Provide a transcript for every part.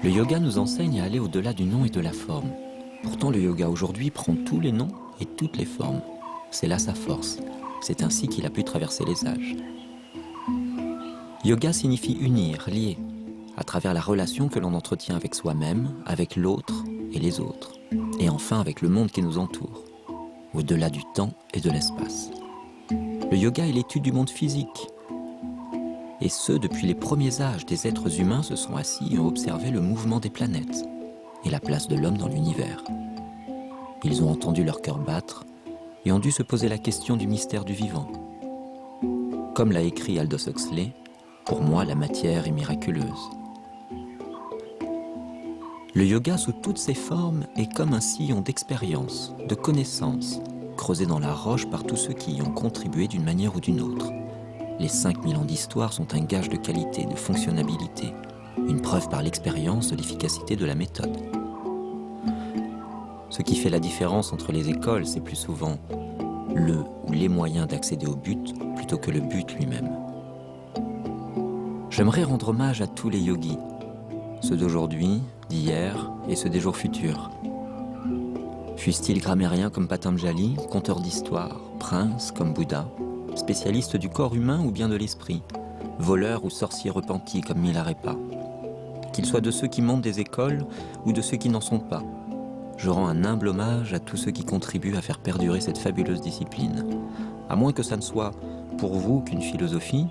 Le yoga nous enseigne à aller au-delà du nom et de la forme. Pourtant, le yoga aujourd'hui prend tous les noms et toutes les formes. C'est là sa force. C'est ainsi qu'il a pu traverser les âges. Yoga signifie unir, lier, à travers la relation que l'on entretient avec soi-même, avec l'autre et les autres, et enfin avec le monde qui nous entoure, au-delà du temps et de l'espace. Le yoga est l'étude du monde physique. Et ce, depuis les premiers âges, des êtres humains se sont assis et ont observé le mouvement des planètes et la place de l'homme dans l'univers. Ils ont entendu leur cœur battre et ont dû se poser la question du mystère du vivant. Comme l'a écrit Aldous Huxley, pour moi, la matière est miraculeuse. Le yoga, sous toutes ses formes, est comme un sillon d'expérience, de connaissances, creusé dans la roche par tous ceux qui y ont contribué d'une manière ou d'une autre. Les 5000 ans d'histoire sont un gage de qualité, de fonctionnabilité, une preuve par l'expérience de l'efficacité de la méthode. Ce qui fait la différence entre les écoles, c'est plus souvent le ou les moyens d'accéder au but plutôt que le but lui-même. J'aimerais rendre hommage à tous les yogis, ceux d'aujourd'hui, d'hier et ceux des jours futurs. Fussent-ils grammairiens comme Patanjali, conteurs d'histoire, princes comme Bouddha, spécialistes du corps humain ou bien de l'esprit, voleurs ou sorciers repentis comme Milarepa. Qu'ils soient de ceux qui montent des écoles ou de ceux qui n'en sont pas, je rends un humble hommage à tous ceux qui contribuent à faire perdurer cette fabuleuse discipline. À moins que ça ne soit pour vous qu'une philosophie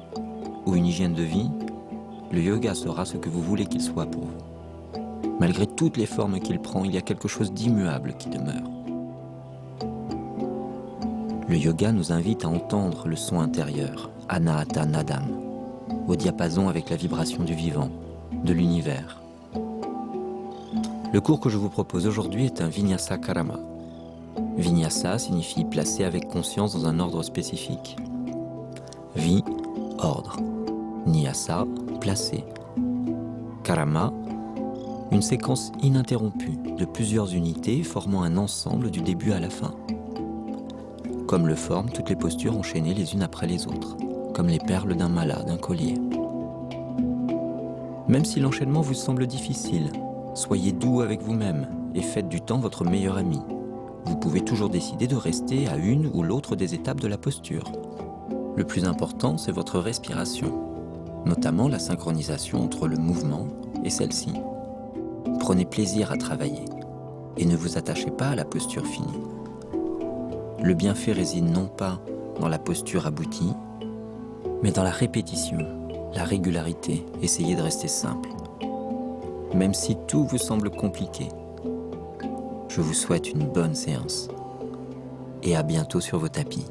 ou une hygiène de vie, le yoga sera ce que vous voulez qu'il soit pour vous. Malgré toutes les formes qu'il prend, il y a quelque chose d'immuable qui demeure. Le yoga nous invite à entendre le son intérieur, Anahata Nadam, au diapason avec la vibration du vivant, de l'univers. Le cours que je vous propose aujourd'hui est un Vinyasa Karama. Vinyasa signifie placer avec conscience dans un ordre spécifique. Vi, ordre. Nyasa, placer. Karama, une séquence ininterrompue de plusieurs unités formant un ensemble du début à la fin. Comme le forment toutes les postures enchaînées les unes après les autres, comme les perles d'un mala, d'un collier. Même si l'enchaînement vous semble difficile, soyez doux avec vous-même et faites du temps votre meilleur ami. Vous pouvez toujours décider de rester à une ou l'autre des étapes de la posture. Le plus important, c'est votre respiration, notamment la synchronisation entre le mouvement et celle-ci. Prenez plaisir à travailler et ne vous attachez pas à la posture finie. Le bienfait réside non pas dans la posture aboutie, mais dans la répétition, la régularité. Essayez de rester simple. Même si tout vous semble compliqué, je vous souhaite une bonne séance et à bientôt sur vos tapis.